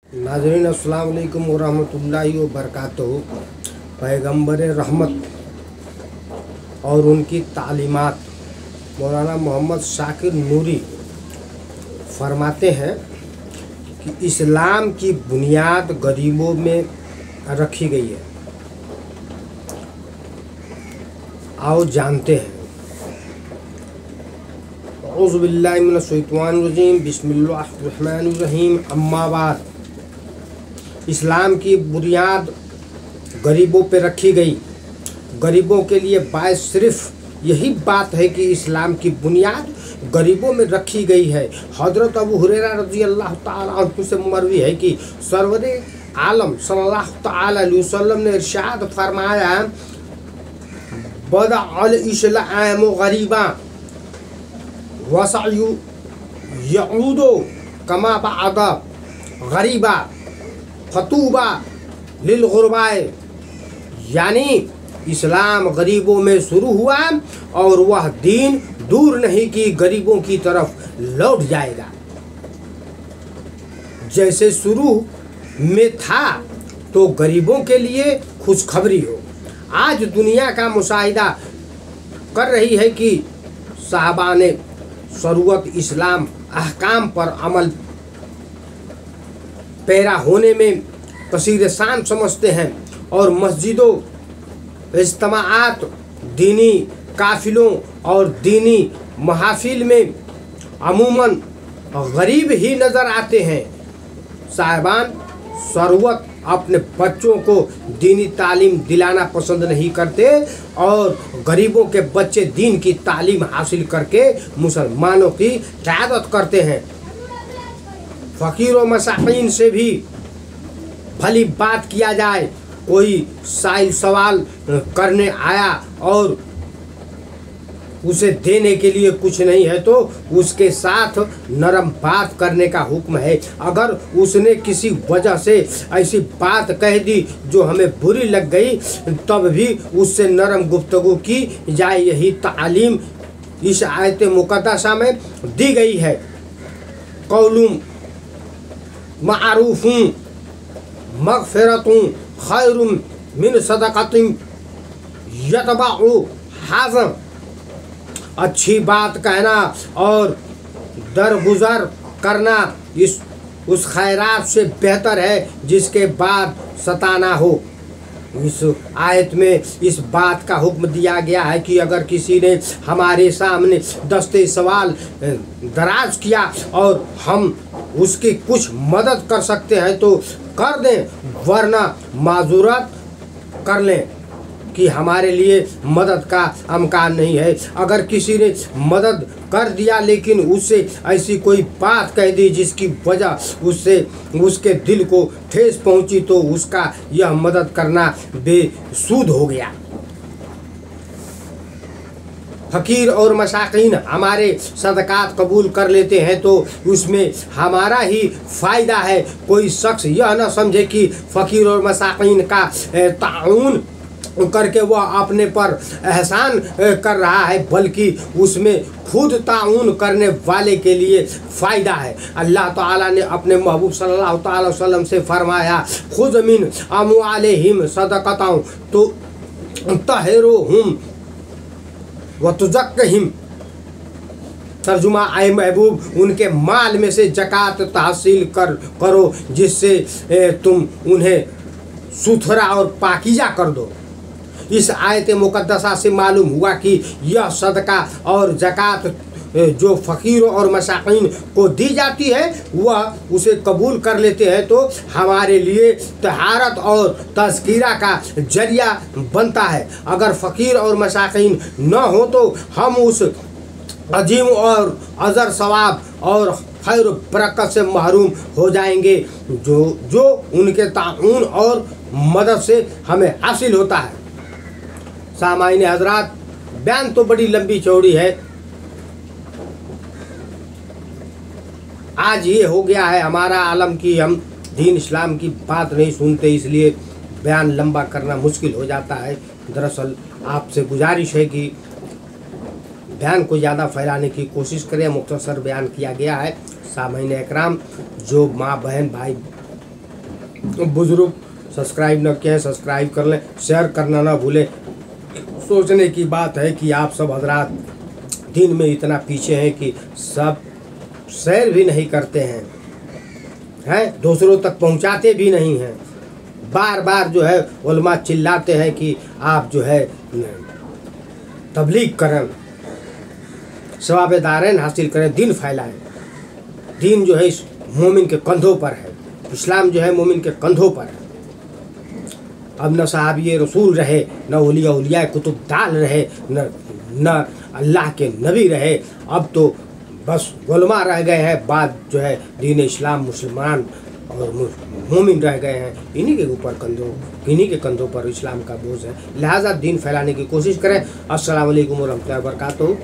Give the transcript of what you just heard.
नाज़रीन अस्सलाम वालेकुम वरहमतुल्लाहि वबरकातुहू। पैगम्बर रहमत और उनकी तालीमात मौलाना मोहम्मद शाकिर नूरी फरमाते हैं कि इस्लाम की बुनियाद गरीबों में रखी गई है। आओ जानते हैं। औज़ु बिल्लाहि मिनश शैतानिर रजीम, बिस्मिल्लाहिर रहमानिर रहीम, अम्मा बाद। इस्लाम की बुनियाद गरीबों पे रखी गई। गरीबों के लिए बायस सिर्फ यही बात है कि इस्लाम की बुनियाद गरीबों में रखी गई है। हज़रत अबू हुरैरा रज़ी अल्लाह ताला अन्हु से मरवी है कि सरवरे आलम सल्लल्लाहु ताला अलैहि वसल्लम ने इरशाद फरमाया, बदा अल इस्लाम गरीबा वसयु यऊदो कमा बअदा गरीबा फतूबा लिल गुरबाए। यानी इस्लाम गरीबों में शुरू हुआ और वह दीन दूर नहीं कि गरीबों की तरफ लौट जाएगा। जैसे शुरू में था तो गरीबों के लिए खुशखबरी हो। आज दुनिया का मुशाहिदा कर रही है कि साहबाने शरीयत इस्लाम अहकाम पर अमल पैरा होने में कसीर शान समझते हैं और मस्जिदों, इज्तिमाआत, दीनी काफिलों और दीनी महफिल में अमूमन गरीब ही नज़र आते हैं। साहिबान शरीयत अपने बच्चों को दीनी तालीम दिलाना पसंद नहीं करते और गरीबों के बच्चे दीन की तालीम हासिल करके मुसलमानों की क़यादत करते हैं। फ़कीर व मसाकीन से भी भली बात किया जाए। कोई साइल सवाल करने आया और उसे देने के लिए कुछ नहीं है तो उसके साथ नरम बात करने का हुक्म है। अगर उसने किसी वजह से ऐसी बात कह दी जो हमें बुरी लग गई तब भी उससे नरम गुफ्तगू की जाए। यही तालीम इस आयत मुक़द्दसा में दी गई है। कौलुम मारूफ़ुन मग़फ़िरतुन खैरुम मिन सदक़तिन यतबअु हाज़ा। अच्छी बात कहना और दरगुजर करना उस खैरात से बेहतर है जिसके बाद सताना हो। इस आयत में इस बात का हुक्म दिया गया है कि अगर किसी ने हमारे सामने दस्ते सवाल दराज किया और हम उसकी कुछ मदद कर सकते हैं तो कर दें, वरना माजूरत कर लें कि हमारे लिए मदद का अमकान नहीं है। अगर किसी ने मदद कर दिया लेकिन उससे ऐसी कोई बात कह दी जिसकी वजह उससे उसके दिल को ठेस पहुंची तो उसका यह मदद करना बेसूद हो गया। फ़कीर और मसाकीन हमारे सदक़ात कबूल कर लेते हैं तो उसमें हमारा ही फ़ायदा है। कोई शख्स यह न समझे कि फ़कीर और मसाकीन का ताउन करके वह अपने पर एहसान कर रहा है, बल्कि उसमें खुद ताउन करने वाले के लिए फ़ायदा है। अल्लाह ताला ने अपने महबूब सल्लल्लाहु अलैहि वसल्लम से फरमाया, खुज़ मिन अमवालिहिम सदक़तन तो तहरुहुम व तुज़क्किहिम। तर्जुमा, आए महबूब उनके माल में से ज़कात तहसील करो जिससे तुम उन्हें सुथरा और पाकीज़ा कर दो। इस आयत मुक़द्दसा से मालूम हुआ कि यह सदका और ज़कात जो फ़कीरों और मसाकीन को दी जाती है वह उसे कबूल कर लेते हैं तो हमारे लिए तहारत और तज़किरा का जरिया बनता है। अगर फ़कीर और मसाकीन न हो तो हम उस अजीम और अज़र सवाब और खैर बरकत से महरूम हो जाएंगे जो उनके ताउन और मदद से हमें हासिल होता है। सामाईन हज़रात, बयान तो बड़ी लंबी चौड़ी है। आज ये हो गया है हमारा आलम कि हम दीन इस्लाम की बात नहीं सुनते, इसलिए बयान लंबा करना मुश्किल हो जाता है। दरअसल आपसे गुजारिश है कि बयान को ज़्यादा फैलाने की कोशिश करें। मुख्तसर बयान किया गया है। सामईन इकराम, जो माँ बहन भाई बुजुर्ग सब्सक्राइब न किए हैं सब्सक्राइब कर लें, शेयर करना ना भूलें। सोचने की बात है कि आप सब हजरात दिन में इतना पीछे हैं कि सब शेयर भी नहीं करते हैं, दूसरों तक पहुंचाते भी नहीं हैं। बार बार जो है उलमा चिल्लाते हैं कि आप जो है तबलीग करें, सवाब-ए-दारैन हासिल करें, दिन फैलाएं। दीन जो है इस मोमिन के कंधों पर है, इस्लाम जो है मोमिन के कंधों पर है। अब न सहाबी रसूल रहे, न औलिया कुतुब दाल रहे, न अल्लाह के नबी रहे, अब तो बस उलमा रह गए हैं। बाद जो है दीन इस्लाम मुसलमान और मोमिन रह गए हैं। इन्हीं के कंधों पर इस्लाम का बोझ है। लिहाजा दीन फैलाने की कोशिश करें। अस्सलाम वालेकुम व रहमतुल्लाहि व बरकातहू।